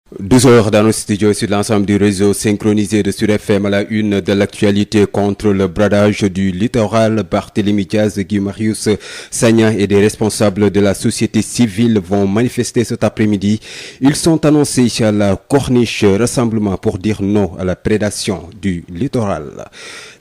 12 heures dans nos studios sur l'ensemble du réseau synchronisé de Sur FM à la une de l'actualité contre le bradage du littoral. Barthélémy Diaz, Guy Marius Sagna et des responsables de la société civile vont manifester cet après-midi. Ils sont annoncés à la Corniche, rassemblement pour dire non à la prédation du littoral.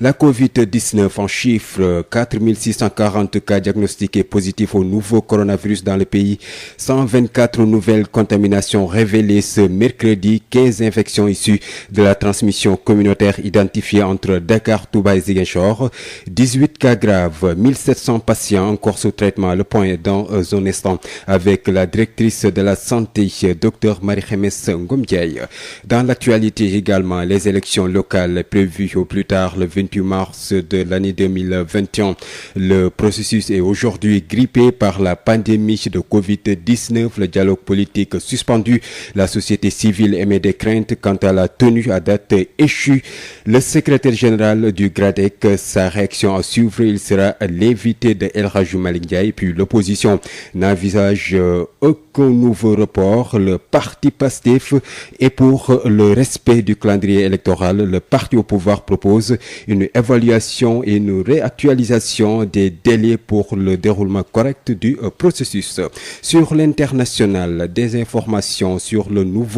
La Covid-19 en chiffres, 4640 cas diagnostiqués positifs au nouveau coronavirus dans le pays, 124 nouvelles contaminations révélées ce mercredi, 15 infections issues de la transmission communautaire identifiées entre Dakar, Touba et Ziguinchor, 18 cas graves, 1700 patients encore sous traitement. Le point dans un instant avec la directrice de la santé, Dr Marie-Khémesse Ngom Ndiaye. Dans l'actualité également, les élections locales prévues au plus tard le 28 mars de l'année 2021. Le processus est aujourd'hui grippé par la pandémie de Covid-19. Le dialogue politique suspendu. La société civile émet des craintes quant à la tenue à date échue. Le secrétaire général du GRADEC, sa réaction à suivre, il sera l'invité de El Hadji Malick Ndiaye. Puis l'opposition n'envisage aucun nouveau report. Le parti PASTEF est pour le respect du calendrier électoral. Le parti au pouvoir propose une évaluation et une réactualisation des délais pour le déroulement correct du processus. Sur l'international, des informations sur le nouveau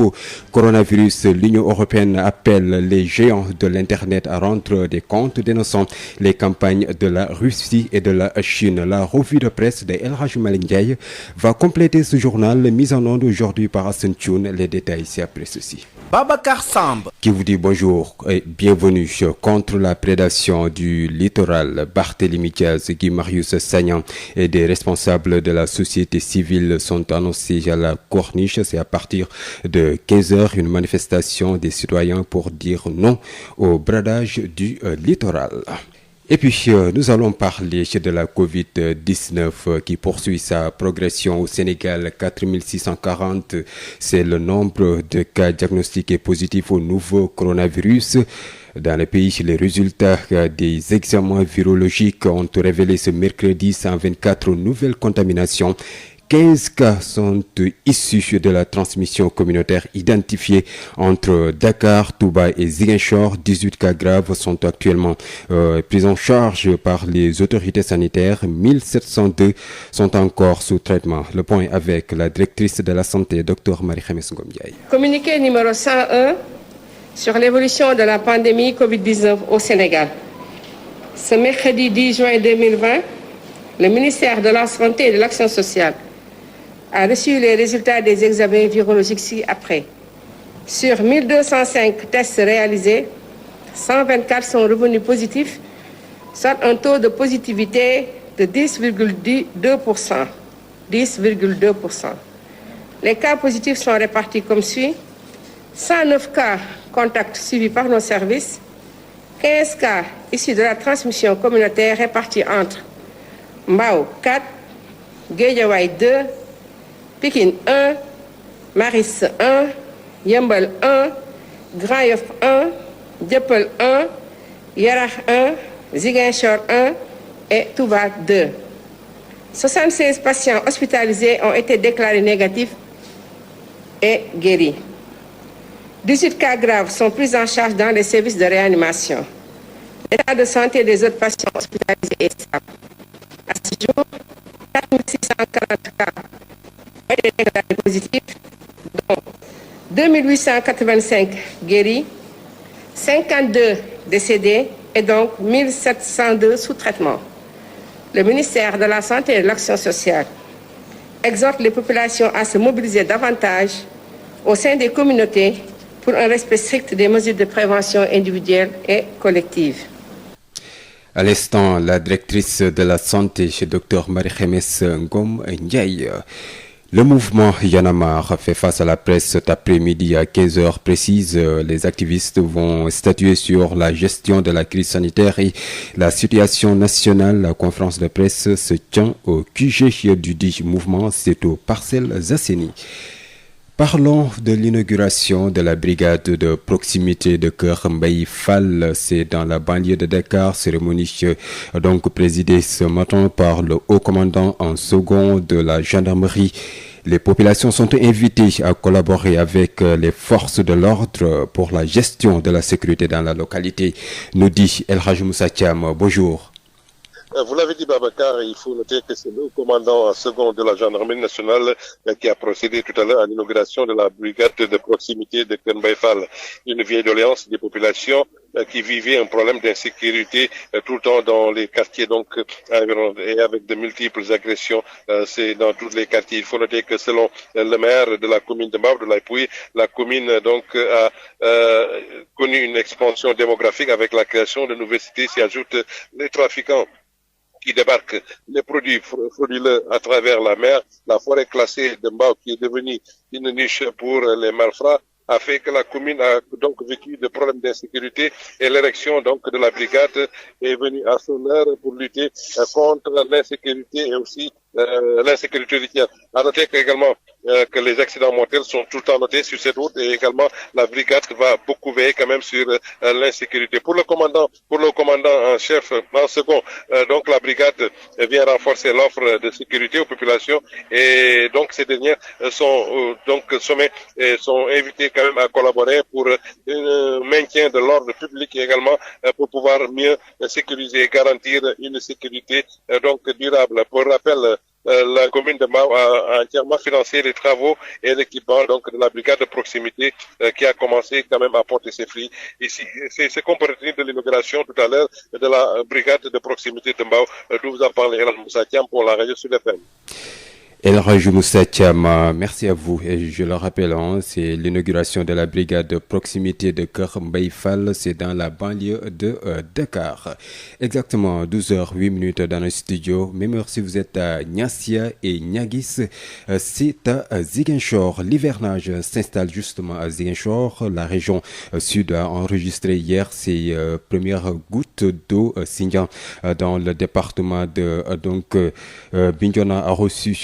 coronavirus. L'Union européenne appelle les géants de l'Internet à rendre des comptes dénonçant les campagnes de la Russie et de la Chine. La revue de presse de El Hadji Malick Ndiaye va compléter ce journal mis en onde aujourd'hui par Hassan Thioune. Les détails c'est après ceci. Babacar Samb qui vous dit bonjour et bienvenue. Contre la prédation du littoral, Barthélémy Diaz, Guy Marius Sagna et des responsables de la société civile sont annoncés à la Corniche. C'est à partir de 15 heures une manifestation des citoyens pour dire non au bradage du littoral. Et puis, nous allons parler de la Covid-19 qui poursuit sa progression au Sénégal. 4640, c'est le nombre de cas diagnostiqués positifs au nouveau coronavirus. Dans le pays, les résultats des examens virologiques ont révélé ce mercredi 124 nouvelles contaminations. 15 cas sont issus de la transmission communautaire identifiée entre Dakar, Touba et Ziguinchor. 18 cas graves sont actuellement pris en charge par les autorités sanitaires. 1702 sont encore sous traitement. Le point avec la directrice de la santé, Dr Marie-Khémesse Ngom Ndiaye. Communiqué numéro 101 sur l'évolution de la pandémie Covid-19 au Sénégal. Ce mercredi 10 juin 2020, le ministère de la Santé et de l'Action sociale a reçu les résultats des examens virologiques ci-après. Sur 1205 tests réalisés, 124 sont revenus positifs, soit un taux de positivité de 10,2%. 10,2%. Les cas positifs sont répartis comme suit. 109 cas contacts suivis par nos services, 15 cas issus de la transmission communautaire répartis entre Mbao 4, Guédiawaye 2, Pikine 1, Maris 1, Yeumbeul 1, Grand Yoff 1, Dieuppeul 1, Yarax 1, Ziguinchor 1 et Touba 2. 76 patients hospitalisés ont été déclarés négatifs et guéris. 18 cas graves sont pris en charge dans les services de réanimation. L'état de santé des autres patients hospitalisés est stable. À ce jour, 4640 cas ont été déclarés positifs, dont 2885 guéris, 52 décédés et donc 1702 sous traitement. Le ministère de la Santé et de l'Action sociale exhorte les populations à se mobiliser davantage au sein des communautés pour un respect strict des mesures de prévention individuelle et collective. À l'instant, la directrice de la santé, Dr Marie-Khémesse Ngom Ndiaye. Le mouvement Y en a marre fait face à la presse cet après-midi à 15 heures précises. Les activistes vont statuer sur la gestion de la crise sanitaire et la situation nationale. La conférence de presse se tient au QG du dit mouvement, c'est aux Parcelles Assainies. Parlons de l'inauguration de la brigade de proximité de Keur Mbaye Fall. C'est dans la banlieue de Dakar. Cérémonie donc présidée ce matin par le haut commandant en second de la gendarmerie Les populations sont invitées à collaborer avec les forces de l'ordre pour la gestion de la sécurité dans la localité, nous dit El Hadj Moussa Thiam. Bonjour. Vous l'avez dit, Babacar, il faut noter que c'est le commandant second de la gendarmerie nationale qui a procédé tout à l'heure à l'inauguration de la brigade de proximité de Kër Mbaye Fall, une vieille doléance des populations qui vivaient un problème d'insécurité tout le temps dans les quartiers donc environnants et avec de multiples agressions. C'est dans tous les quartiers. Il faut noter que selon le maire de la commune de Mbao, de Laipouy, la commune donc a connu une expansion démographique avec la création de nouvelles cités. S'y ajoutent les trafiquants qui débarquent les produits frauduleux à travers la mer. La forêt classée de Mbao, qui est devenue une niche pour les malfrats, a fait que la commune a donc vécu de problèmes d'insécurité et l'érection donc de la brigade est venue à son heure pour lutter contre l'insécurité et aussi l'insécurité routière. À noter également que les accidents mortels sont tout le temps notés sur cette route et également la brigade va beaucoup veiller quand même sur l'insécurité. Pour le commandant en chef, en second, donc la brigade vient renforcer l'offre de sécurité aux populations et donc ces dernières sont donc sommées et sont invitées quand même à collaborer pour un maintien de l'ordre public et également pour pouvoir mieux sécuriser et garantir une sécurité donc durable. Pour rappel, la commune de Mbao a entièrement financé les travaux et l'équipement donc de la brigade de proximité qui a commencé quand même à porter ses fruits ici. C'est ce qu'on peut retenir de l'inauguration tout à l'heure de la brigade de proximité de Mbao, d'où vous en parlez, El Hadj Moussa Thiam pour la radio Sud FM. El Hadj Moussa Thiam, merci à vous. Et je le rappelle, c'est l'inauguration de la brigade de proximité de Kër Mbaye Fall, c'est dans la banlieue de Dakar. Exactement 12h08 dans le studio. Même heure si vous êtes à Niassia et Niaguis, c'est à Ziguinchor. L'hivernage s'installe justement à Ziguinchor. La région sud a enregistré hier ses premières gouttes d'eau. Sindian dans le département de Bignona a reçu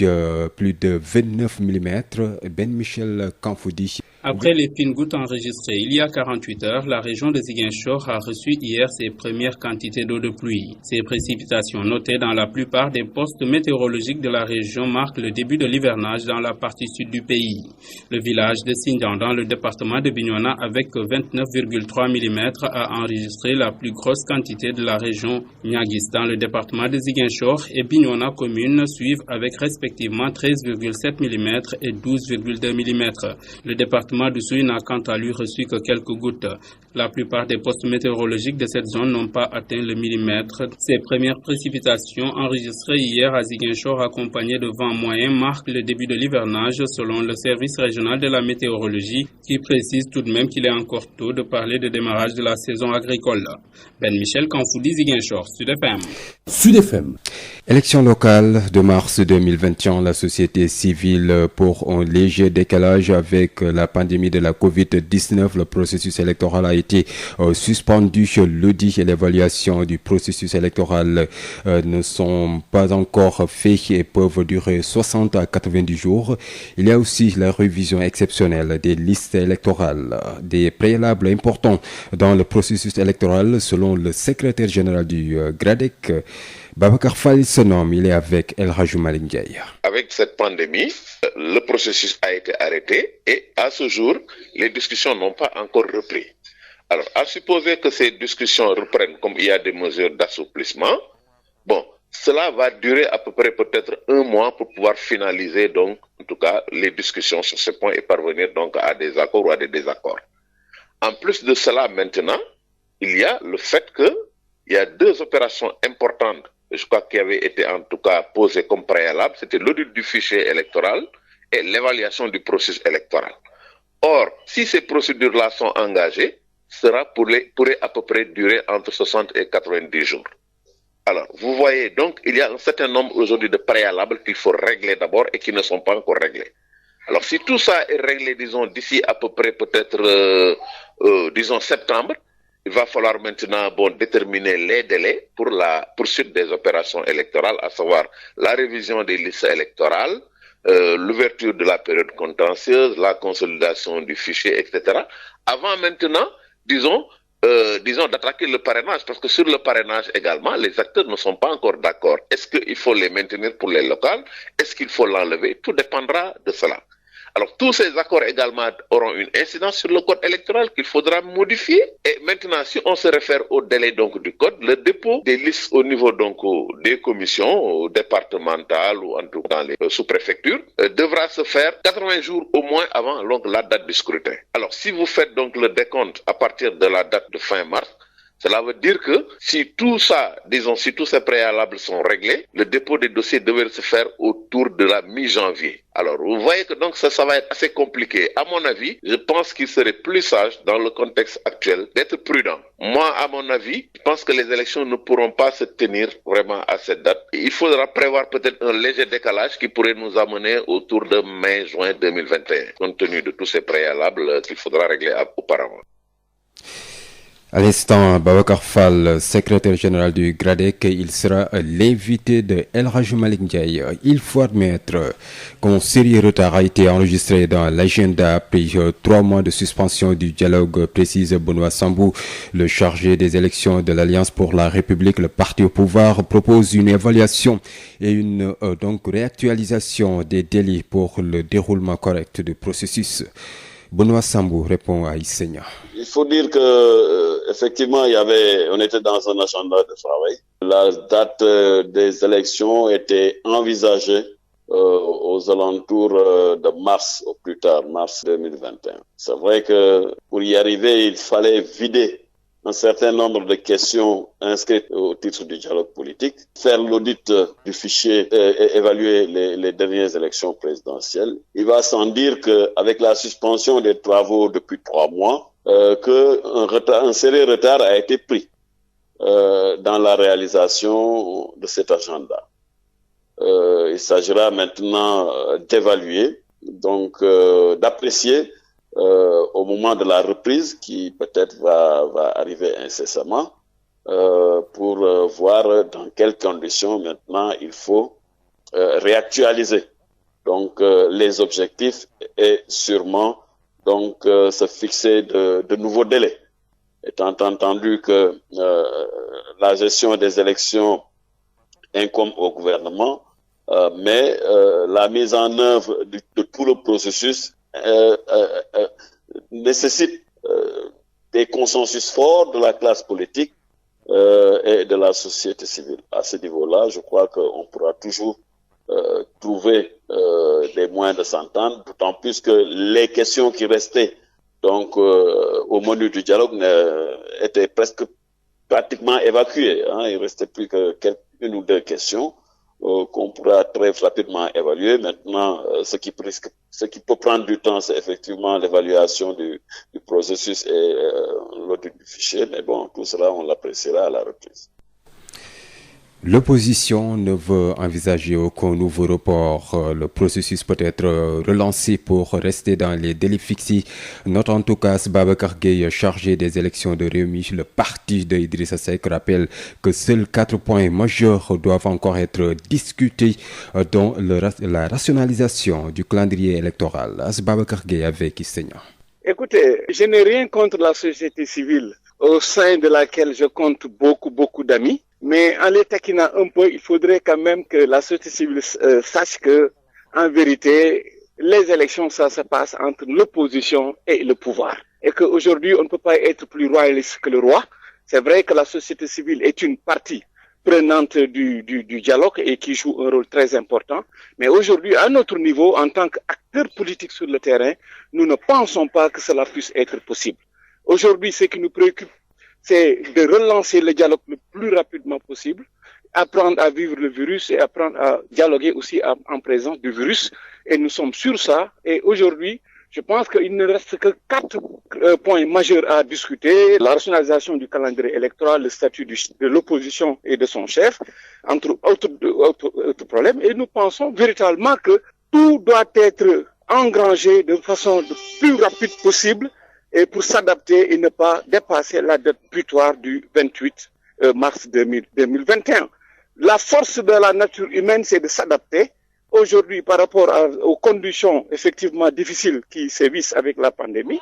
plus de 29 mm. Ben Michel Kanfoudi. Après les fines gouttes enregistrées il y a 48 heures, la région de Ziguinchor a reçu hier ses premières quantités d'eau de pluie. Ces précipitations notées dans la plupart des postes météorologiques de la région marquent le début de l'hivernage dans la partie sud du pays. Le village de Sindian dans le département de Bignona avec 29,3 mm a enregistré la plus grosse quantité de la région. Niaguis dans le département de Ziguinchor et Bignona commune suivent avec respectivement 13,7 mm et 12,2 mm. Le département du Sud n'a quant à lui reçu que quelques gouttes. La plupart des postes météorologiques de cette zone n'ont pas atteint le millimètre. Ces premières précipitations enregistrées hier à Ziguinchor accompagnées de vents moyens marquent le début de l'hivernage selon le service régional de la météorologie qui précise tout de même qu'il est encore tôt de parler de démarrage de la saison agricole. Ben Michel Kanfoudi, Ziguinchor, Sud FM. Sud FM. Élection locale de mars 2021, la société civile pour un léger décalage avec la pandémie de la Covid-19. Le processus électoral a été suspendu lundi et l'évaluation du processus électoral ne sont pas encore faits et peuvent durer 60 à 90 jours. Il y a aussi la révision exceptionnelle des listes électorales, des préalables importants dans le processus électoral selon le secrétaire général du GRADEC. Babacar Fall se nomme, il est avec El Hadj Malick Ndiaye. Avec cette pandémie, le processus a été arrêté et à ce jour, les discussions n'ont pas encore repris. Alors, à supposer que ces discussions reprennent comme il y a des mesures d'assouplissement, cela va durer à peu près peut-être un mois pour pouvoir finaliser donc, en tout cas, les discussions sur ce point et parvenir donc à des accords ou à des désaccords. En plus de cela, maintenant, il y a le fait qu'il y a deux opérations importantes, je crois, qui avaient été en tout cas posées comme préalable, c'était l'audit du fichier électoral et l'évaluation du processus électoral. Or, si ces procédures-là sont engagées, cela pourrait à peu près durer entre 60 et 90 jours. Alors, vous voyez, donc, il y a un certain nombre aujourd'hui de préalables qu'il faut régler d'abord et qui ne sont pas encore réglés. Alors, si tout ça est réglé, disons, d'ici à peu près peut-être, disons, septembre, il va falloir maintenant déterminer les délais pour la poursuite des opérations électorales, à savoir la révision des listes électorales, l'ouverture de la période contentieuse, la consolidation du fichier, etc. Avant maintenant, disons, d'attaquer le parrainage, parce que sur le parrainage également, les acteurs ne sont pas encore d'accord. Est-ce qu'il faut les maintenir pour les locales? Est-ce qu'il faut l'enlever? Tout dépendra de cela. Alors, tous ces accords également auront une incidence sur le code électoral qu'il faudra modifier. Et maintenant, si on se réfère au délai donc du code, le dépôt des listes au niveau donc des commissions départementales ou en tout cas dans les sous-préfectures devra se faire 80 jours au moins avant donc la date du scrutin. Alors, si vous faites donc le décompte à partir de la date de fin mars, cela veut dire que si tout ça, si tous ces préalables sont réglés, le dépôt des dossiers devrait se faire autour de la mi-janvier. Alors, vous voyez que donc ça va être assez compliqué. À mon avis, je pense qu'il serait plus sage, dans le contexte actuel, d'être prudent. Moi, à mon avis, je pense que les élections ne pourront pas se tenir vraiment à cette date. Il faudra prévoir peut-être un léger décalage qui pourrait nous amener autour de mai-juin 2021, compte tenu de tous ces préalables qu'il faudra régler auparavant. À l'instant, Babacar Fall, secrétaire général du GRADEC, il sera l'invité de El Hadji Malick Ndiaye. Il faut admettre qu'un sérieux retard a été enregistré dans l'agenda après 3 mois de suspension du dialogue, précise Benoît Sambou, le chargé des élections de l'Alliance pour la République. Le parti au pouvoir propose une évaluation et une réactualisation des délais pour le déroulement correct du processus. Benoît Sambou répond à Issegna. Il faut dire que effectivement, on était dans un agenda de travail. La date des élections était envisagée aux alentours de mars, au plus tard, mars 2021. C'est vrai que pour y arriver, il fallait vider un certain nombre de questions inscrites au titre du dialogue politique, faire l'audit du fichier et évaluer les dernières élections présidentielles. Il va sans dire qu'avec la suspension des travaux depuis 3 mois, un sérieux retard a été pris dans la réalisation de cet agenda. Il s'agira maintenant d'évaluer, donc d'apprécier au moment de la reprise qui peut-être va arriver incessamment pour voir dans quelles conditions maintenant il faut réactualiser donc les objectifs et sûrement donc se fixer de nouveaux délais, étant entendu que la gestion des élections incombe au gouvernement, mais la mise en œuvre de tout le processus nécessite des consensus forts de la classe politique et de la société civile. À ce niveau-là, je crois qu'on pourra toujours trouver des moyens de s'entendre, d'autant plus que les questions qui restaient donc au menu du dialogue étaient pratiquement évacuées. Il restait plus qu'une ou 2 questions qu'on pourra très rapidement évaluer. Maintenant, ce qui peut prendre du temps, c'est effectivement l'évaluation du processus et l'audit du fichier. Mais bon, tout cela, on l'appréciera à la reprise. L'opposition ne veut envisager aucun nouveau report. Le processus peut être relancé pour rester dans les délais fixés. Note en tout cas Babacar Gueye, chargé des élections de Rewmi, le parti de Idrissa Seck, rappelle que seuls 4 points majeurs doivent encore être discutés, dont la rationalisation du calendrier électoral. Babacar Gueye avec Issegna. Écoutez, je n'ai rien contre la société civile, au sein de laquelle je compte beaucoup d'amis. Mais en les taquinant un peu, il faudrait quand même que la société civile sache que, en vérité, les élections, ça se passe entre l'opposition et le pouvoir. Et qu'aujourd'hui, on ne peut pas être plus royaliste que le roi. C'est vrai que la société civile est une partie prenante du dialogue et qui joue un rôle très important. Mais aujourd'hui, à notre niveau, en tant qu'acteurs politiques sur le terrain, nous ne pensons pas que cela puisse être possible. Aujourd'hui, ce qui nous préoccupe, c'est de relancer le dialogue le plus rapidement possible, apprendre à vivre le virus et apprendre à dialoguer aussi en présence du virus. Et nous sommes sur ça. Et aujourd'hui, je pense qu'il ne reste que 4 points majeurs à discuter. La rationalisation du calendrier électoral, le statut de l'opposition et de son chef, entre autres problèmes. Et nous pensons véritablement que tout doit être engrangé de façon le plus rapide possible et pour s'adapter et ne pas dépasser la date butoir du 28 mars 2021. La force de la nature humaine, c'est de s'adapter. Aujourd'hui, par rapport aux conditions effectivement difficiles qui sévissent avec la pandémie,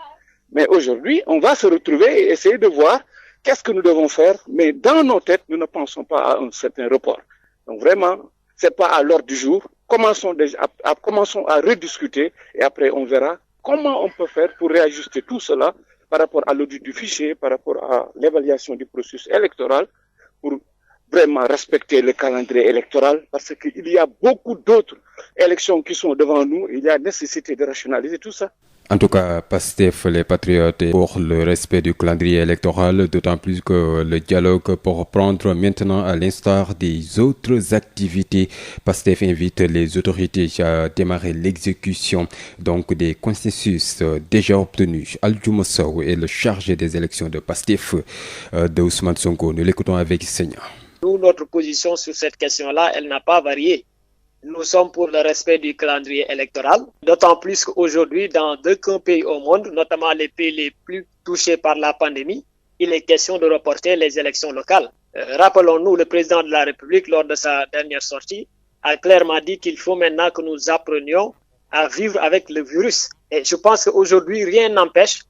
Mais aujourd'hui, on va se retrouver et essayer de voir qu'est-ce que nous devons faire. Mais dans nos têtes, nous ne pensons pas à un certain report. Donc vraiment, c'est pas à l'ordre du jour. Commençons à rediscuter et après on verra comment on peut faire pour réajuster tout cela par rapport à l'audit du fichier, par rapport à l'évaluation du processus électoral, pour vraiment respecter le calendrier électoral, parce qu'il y a beaucoup d'autres élections qui sont devant nous. Il y a nécessité de rationaliser tout ça. En tout cas, Pastef, les patriotes, pour le respect du calendrier électoral, d'autant plus que le dialogue pour reprendre maintenant à l'instar des autres activités. Pastef invite les autorités à démarrer l'exécution donc des consensus déjà obtenus. Aldiouma Sow est le chargé des élections de Pastef de Ousmane Sonko. Nous l'écoutons avec Seigneur. Nous, notre position sur cette question-là, elle n'a pas varié. Nous sommes pour le respect du calendrier électoral, d'autant plus qu'aujourd'hui, dans d'aucuns pays au monde, notamment les pays les plus touchés par la pandémie, il est question de reporter les élections locales. Rappelons-nous, le président de la République, lors de sa dernière sortie, a clairement dit qu'il faut maintenant que nous apprenions à vivre avec le virus. Et je pense qu'aujourd'hui, rien n'empêche,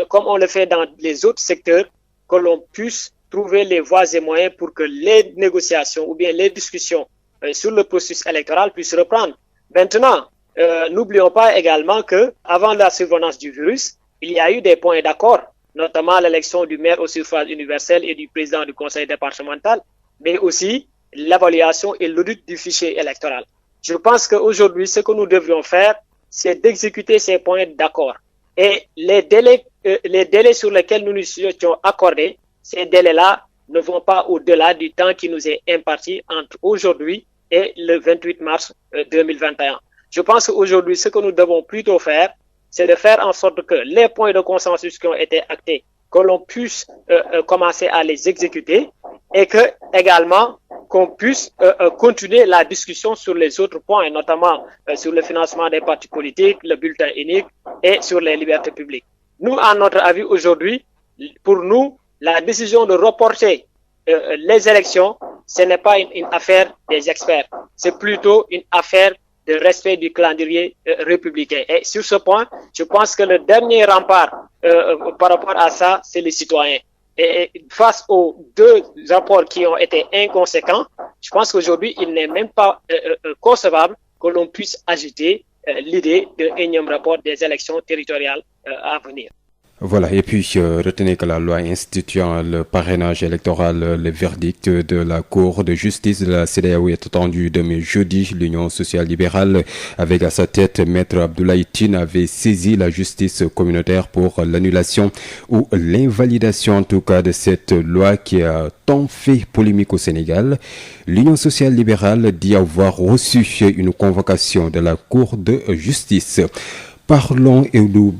comme on le fait dans les autres secteurs, que l'on puisse trouver les voies et moyens pour que les négociations ou bien les discussions sur le processus électoral puisse reprendre. Maintenant, n'oublions pas également que avant la survenance du virus, il y a eu des points d'accord, notamment l'élection du maire au suffrage universel et du président du conseil départemental, mais aussi l'évaluation et l'audit du fichier électoral. Je pense qu'aujourd'hui, ce que nous devrions faire, c'est d'exécuter ces points d'accord. Et les délais sur lesquels nous nous étions accordés, ces délais-là ne vont pas au-delà du temps qui nous est imparti entre aujourd'hui et le 28 mars 2021. Je pense qu'aujourd'hui, ce que nous devons plutôt faire, c'est de faire en sorte que les points de consensus qui ont été actés, que l'on puisse commencer à les exécuter et que également qu'on puisse continuer la discussion sur les autres points, notamment sur le financement des partis politiques, le bulletin unique et sur les libertés publiques. Nous, à notre avis aujourd'hui, pour nous, la décision de reporter les élections, ce n'est pas une affaire des experts, c'est plutôt une affaire de respect du calendrier républicain. Et sur ce point, je pense que le dernier rempart par rapport à ça, c'est les citoyens. Et face aux deux rapports qui ont été inconséquents, je pense qu'aujourd'hui, il n'est même pas concevable que l'on puisse agiter l'idée d'un énième rapport des élections territoriales à venir. Voilà, et puis retenez que la loi instituant le parrainage électoral, le verdict de la Cour de justice de la CEDEAO est attendu demain jeudi. L'Union sociale libérale, avec à sa tête Maître Abdoulaye Tine, avait saisi la justice communautaire pour l'annulation ou l'invalidation en tout cas de cette loi qui a tant fait polémique au Sénégal. L'Union sociale libérale dit avoir reçu une convocation de la Cour de justice. Parlons nous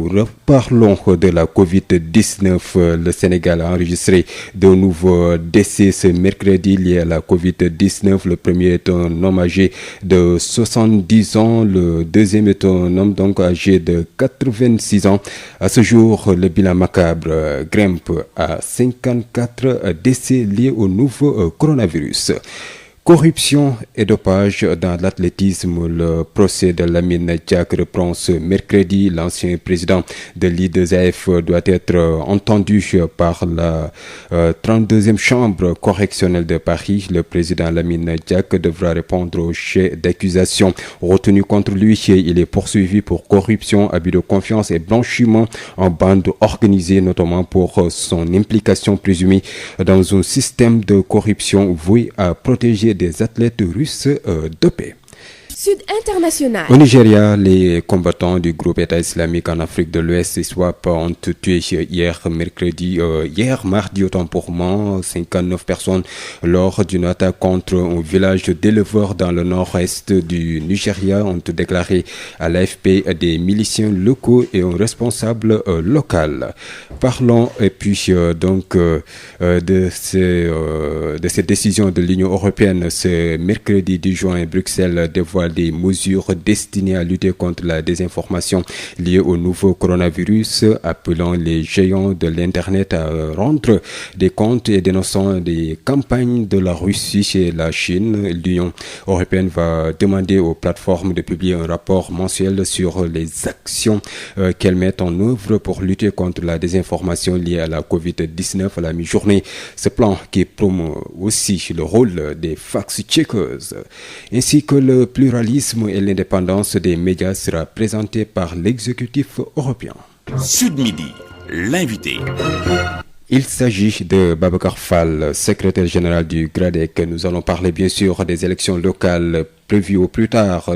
reparlons de la Covid-19. Le Sénégal a enregistré de nouveaux décès ce mercredi liés à la Covid-19. Le premier est un homme âgé de 70 ans. Le deuxième est un homme donc âgé de 86 ans. À ce jour, le bilan macabre grimpe à 54 décès liés au nouveau coronavirus. Corruption et dopage dans l'athlétisme. Le procès de Lamine Diack reprend ce mercredi. L'ancien président de l'I2AF doit être entendu par la 32e chambre correctionnelle de Paris. Le président Lamine Diack devra répondre au chef d'accusation retenu contre lui. Il est poursuivi pour corruption, abus de confiance et blanchiment en bande organisée, notamment pour son implication présumée dans un système de corruption voué à protéger des athlètes russes dopés. Sud International. Au Nigeria, les combattants du groupe État islamique en Afrique de l'Ouest, SWAP, ont tué hier mardi autant pour moi, 59 personnes lors d'une attaque contre un village d'éleveurs dans le nord-est du Nigeria, ont déclaré à l'AFP des miliciens locaux et un responsable local. Parlons et puis de cette décision de l'Union européenne. Ce mercredi 10 juin, Bruxelles dévoile prévoit des mesures destinées à lutter contre la désinformation liée au nouveau coronavirus, appelant les géants de l'Internet à rendre des comptes et dénonçant des campagnes de la Russie et la Chine. L'Union européenne va demander aux plateformes de publier un rapport mensuel sur les actions qu'elles mettent en œuvre pour lutter contre la désinformation liée à la Covid-19 à la mi-journée. Ce plan qui promeut aussi le rôle des fact-checkers ainsi que le pluralisme et l'indépendance des médias sera présenté par l'exécutif européen. Sud Midi, l'invité. Il s'agit de Babacar Fall, secrétaire général du GRADEC. Nous allons parler bien sûr des élections locales prévues au plus tard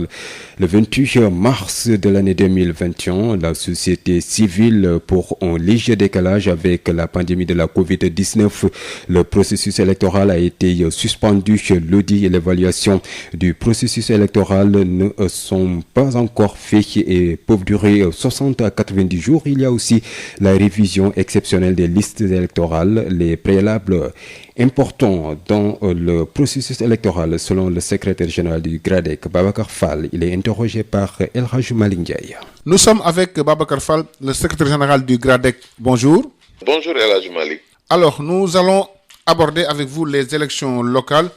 le 28 mars de l'année 2021. La société civile pour un léger décalage avec la pandémie de la Covid-19. Le processus électoral a été suspendu lundi et l'évaluation du processus électoral ne sont pas encore faits et peuvent durer 60 à 90 jours. Il y a aussi la révision exceptionnelle des listes électorales, les préalables importants dans le processus électoral selon le secrétaire général du GRADEC, Babacar Fall. Il est interrogé par El Hadj Malick Ndiaye. Nous sommes avec Babacar Fall, le secrétaire général du GRADEC. Bonjour. Bonjour El Hadj Malick. Alors, nous allons aborder avec vous les élections locales,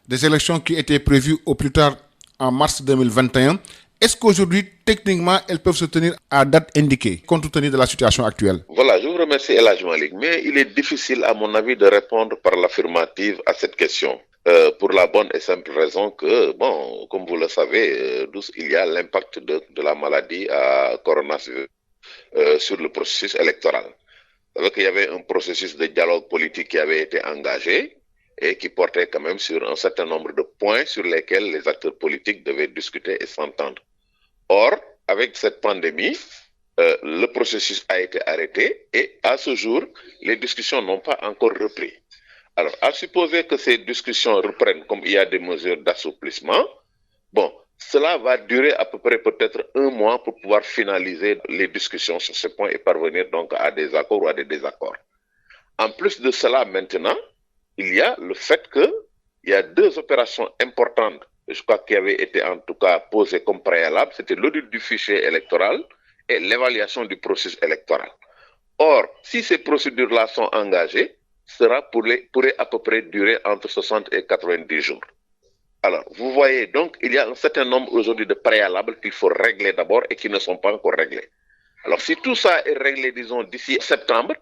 des élections qui étaient prévues au plus tard en mars 2021. Est-ce qu'aujourd'hui, techniquement, elles peuvent se tenir à date indiquée, compte tenu de la situation actuelle? Voilà, je vous remercie El Hadj Malick, mais il est difficile à mon avis de répondre par l'affirmative à cette question. Pour la bonne et simple raison que, bon, comme vous le savez, il y a l'impact de la maladie à coronavirus sur le processus électoral. C'est-à-dire qu'il y avait un processus de dialogue politique qui avait été engagé et qui portait quand même sur un certain nombre de points sur lesquels les acteurs politiques devaient discuter et s'entendre. Or, avec cette pandémie, le processus a été arrêté et à ce jour, les discussions n'ont pas encore repris. Alors, à supposer que ces discussions reprennent comme il y a des mesures d'assouplissement, bon, cela va durer à peu près peut-être un mois pour pouvoir finaliser les discussions sur ce point et parvenir donc à des accords ou à des désaccords. En plus de cela, maintenant, il y a le fait qu'il y a deux opérations importantes, je crois, qui avaient été en tout cas posées comme préalable, c'était l'audit du fichier électoral et l'évaluation du processus électoral. Or, si ces procédures-là sont engagées, cela pourrait à peu près durer entre 60 et 90 jours. Alors, vous voyez, donc, il y a un certain nombre aujourd'hui de préalables qu'il faut régler d'abord et qui ne sont pas encore réglés. Alors, si tout ça est réglé, disons, d'ici septembre,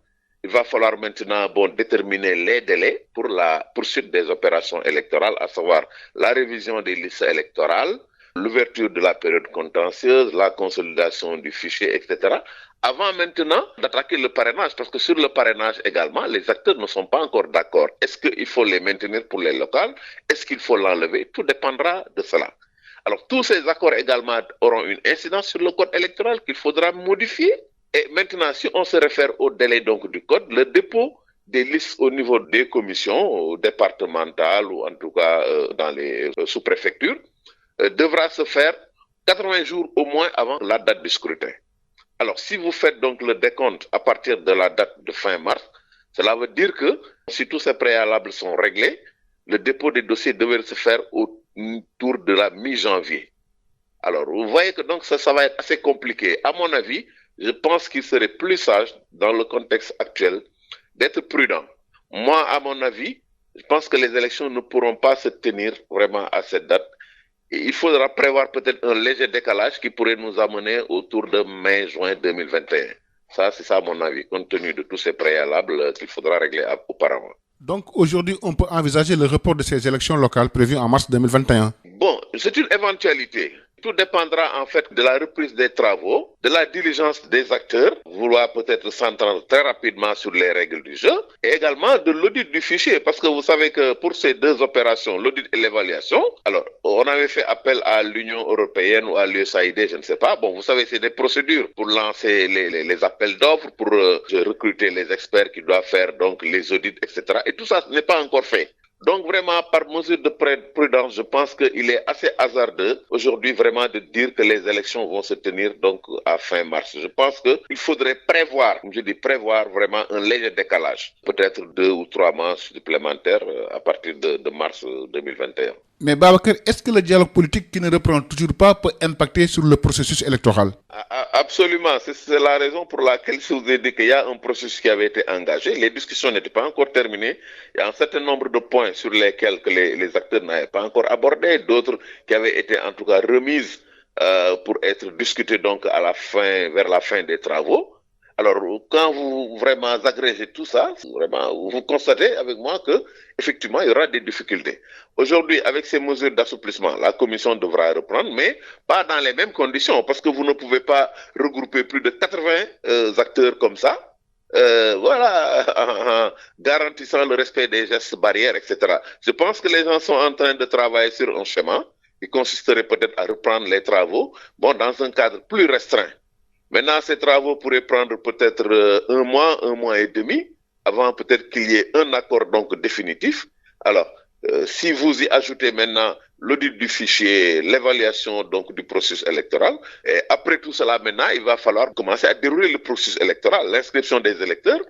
il va falloir maintenant déterminer les délais pour la poursuite des opérations électorales, à savoir la révision des listes électorales, l'ouverture de la période contentieuse, la consolidation du fichier, etc. Avant maintenant d'attaquer le parrainage, parce que sur le parrainage également, les acteurs ne sont pas encore d'accord. Est-ce qu'il faut les maintenir pour les locales? Est-ce qu'il faut l'enlever? Tout dépendra de cela. Alors tous ces accords également auront une incidence sur le code électoral qu'il faudra modifier. Et maintenant, si on se réfère au délai donc du code, le dépôt des listes au niveau des commissions départementales ou en tout cas dans les sous-préfectures devra se faire 80 jours au moins avant la date du scrutin. Alors, si vous faites donc le décompte à partir de la date de fin mars, cela veut dire que si tous ces préalables sont réglés, le dépôt des dossiers devrait se faire autour de la mi-janvier. Alors, vous voyez que donc ça va être assez compliqué. À mon avis, je pense qu'il serait plus sage, dans le contexte actuel, d'être prudent. Moi, à mon avis, je pense que les élections ne pourront pas se tenir vraiment à cette date. Et il faudra prévoir peut-être un léger décalage qui pourrait nous amener autour de mai-juin 2021. Ça, c'est ça mon avis, compte tenu de tous ces préalables qu'il faudra régler auparavant. Donc aujourd'hui, on peut envisager le report de ces élections locales prévues en mars 2021. Bon, c'est une éventualité. Tout dépendra en fait de la reprise des travaux, de la diligence des acteurs, vouloir peut-être s'entendre très rapidement sur les règles du jeu, et également de l'audit du fichier, parce que vous savez que pour ces deux opérations, l'audit et l'évaluation, alors on avait fait appel à l'Union européenne ou à l'USAID, je ne sais pas, bon vous savez c'est des procédures pour lancer les appels d'offres, pour recruter les experts qui doivent faire donc les audits, etc. Et tout ça n'est pas encore fait. Donc vraiment, par mesure de prudence, je pense qu'il est assez hasardeux aujourd'hui vraiment de dire que les élections vont se tenir donc à fin mars. Je pense qu'il faudrait prévoir vraiment un léger décalage, peut-être 2 ou 3 mois supplémentaires à partir de mars 2021. Mais Babacar, est-ce que le dialogue politique qui ne reprend toujours pas peut impacter sur le processus électoral? Absolument, c'est la raison pour laquelle je vous ai dit qu'il y a un processus qui avait été engagé. Les discussions n'étaient pas encore terminées. Il y a un certain nombre de points sur lesquels que les acteurs n'avaient pas encore abordé, d'autres qui avaient été en tout cas remises pour être discutées donc à la fin, vers la fin des travaux. Alors, quand vous vraiment agrégez tout ça, vraiment, vous constatez avec moi que effectivement, il y aura des difficultés. Aujourd'hui, avec ces mesures d'assouplissement, la commission devra reprendre, mais pas dans les mêmes conditions, parce que vous ne pouvez pas regrouper plus de 80 acteurs comme ça. En garantissant le respect des gestes barrières, etc. Je pense que les gens sont en train de travailler sur un schéma qui consisterait peut-être à reprendre les travaux, dans un cadre plus restreint. Maintenant, ces travaux pourraient prendre peut-être un mois et demi, avant peut-être qu'il y ait un accord donc définitif. Alors, si vous y ajoutez maintenant l'audit du fichier, l'évaluation donc du processus électoral, et après tout cela maintenant, il va falloir commencer à dérouler le processus électoral, l'inscription des électeurs.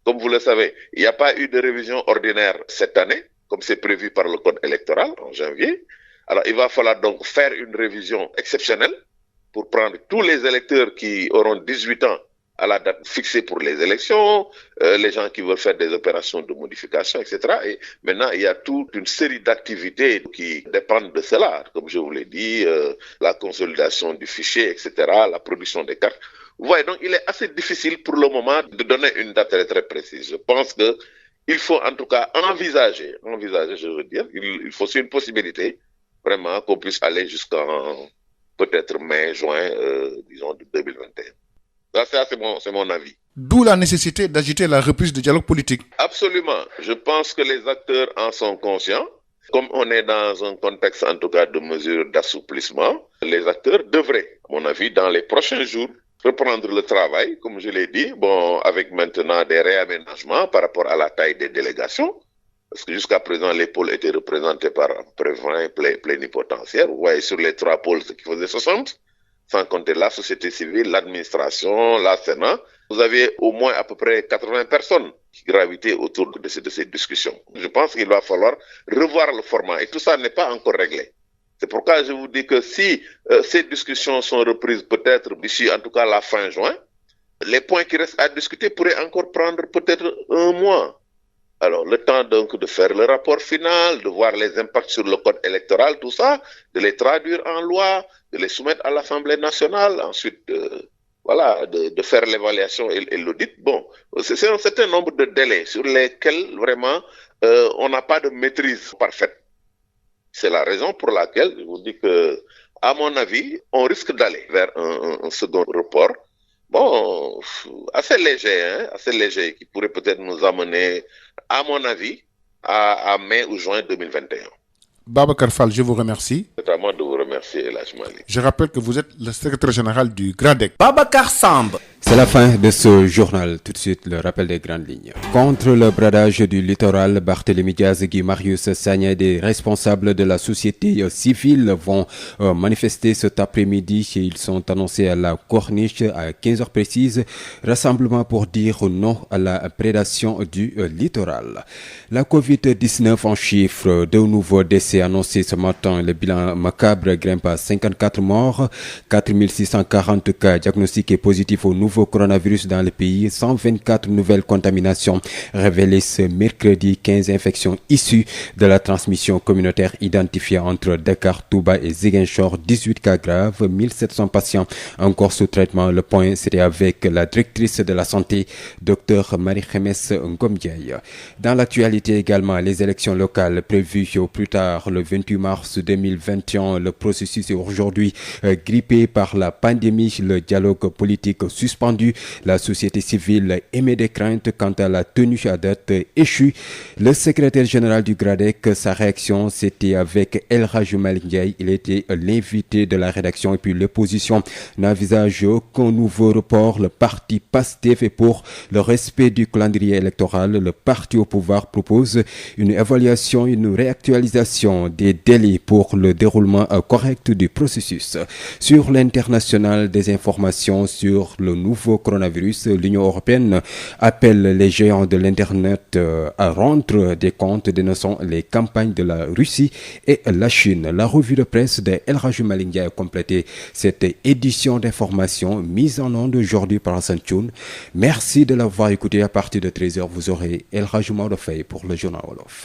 Comme vous le savez, il n'y a pas eu de révision ordinaire cette année, comme c'est prévu par le code électoral en janvier. Alors, il va falloir donc faire une révision exceptionnelle pour prendre tous les électeurs qui auront 18 ans à la date fixée pour les élections, les gens qui veulent faire des opérations de modification, etc. Et maintenant, il y a toute une série d'activités qui dépendent de cela. Comme je vous l'ai dit, la consolidation du fichier, etc., la production des cartes. Vous voyez, donc il est assez difficile pour le moment de donner une date très, très précise. Je pense que il faut en tout cas envisager, je veux dire, il faut aussi une possibilité, vraiment, qu'on puisse aller jusqu'en peut-être mai, juin, disons, de 2021. Ça, c'est mon avis. D'où la nécessité d'agiter la reprise du dialogue politique. Absolument. Je pense que les acteurs en sont conscients. Comme on est dans un contexte, en tout cas, de mesures d'assouplissement, les acteurs devraient, à mon avis, dans les prochains jours, reprendre le travail, comme je l'ai dit, avec maintenant des réaménagements par rapport à la taille des délégations. Parce que jusqu'à présent, les pôles étaient représentés par près 20 plénipotentiaires. Vous voyez, sur les 3 pôles, ce qui faisait 60, sans compter la société civile, l'administration, la Sénat. Vous aviez au moins à peu près 80 personnes qui gravitaient autour de ces discussions. Je pense qu'il va falloir revoir le format. Et tout ça n'est pas encore réglé. C'est pourquoi je vous dis que si ces discussions sont reprises peut-être d'ici en tout cas la fin juin, les points qui restent à discuter pourraient encore prendre peut-être un mois. Alors, le temps donc de faire le rapport final, de voir les impacts sur le code électoral, tout ça, de les traduire en loi, de les soumettre à l'Assemblée nationale, ensuite, de faire l'évaluation et l'audit. C'est un certain nombre de délais sur lesquels vraiment on n'a pas de maîtrise parfaite. C'est la raison pour laquelle je vous dis que, à mon avis, on risque d'aller vers un second report. Assez léger, qui pourrait peut-être nous amener, à mon avis, à mai ou juin 2021. Babacar Fall, je vous remercie. C'est à moi de vous remercier, Elhadji Malick. Je rappelle que vous êtes le secrétaire général du GRADEC. Babacar Samb. C'est la fin de ce journal. Tout de suite, le rappel des grandes lignes. Contre le bradage du littoral, Barthélémy Diaz, Guy Marius Sagna et des responsables de la société civile vont manifester cet après-midi. Ils sont annoncés à la Corniche à 15h précises. Rassemblement pour dire non à la prédation du littoral. La Covid-19 en chiffres. 2 nouveaux décès annoncés ce matin. Le bilan macabre grimpe à 54 morts. 4640 cas diagnostiqués positifs au nouveau coronavirus dans le pays, 124 nouvelles contaminations révélées ce mercredi, 15 infections issues de la transmission communautaire identifiée entre Dakar, Touba et Ziguinchor, 18 cas graves, 1700 patients encore sous traitement. Le point, c'était avec la directrice de la santé, Dr Marie-Khémès Ngom-Ndiaye. Dans l'actualité également, les élections locales prévues au plus tard le 28 mars 2021. Le processus est aujourd'hui grippé par la pandémie, le dialogue politique suspendu. La société civile émet des craintes quant à la tenue à date échue. Le secrétaire général du GRADEC, sa réaction, c'était avec Elhadji Malick Ndiaye. Il était l'invité de la rédaction et puis l'opposition n'envisage aucun nouveau report. Le parti PASTEF est pour le respect du calendrier électoral. Le parti au pouvoir propose une évaluation, une réactualisation des délais pour le déroulement correct du processus. Sur l'international, des informations sur le nouveau coronavirus. L'Union européenne appelle les géants de l'Internet à rendre des comptes dénonçant les campagnes de la Russie et la Chine. La revue de presse de El Hadji Malick Ndiaye a complété cette édition d'information mise en onde aujourd'hui par Hassan Thioune. Merci de l'avoir écouté. À partir de 13h, vous aurez El Hadji Maodo Faye pour le journal Wolof.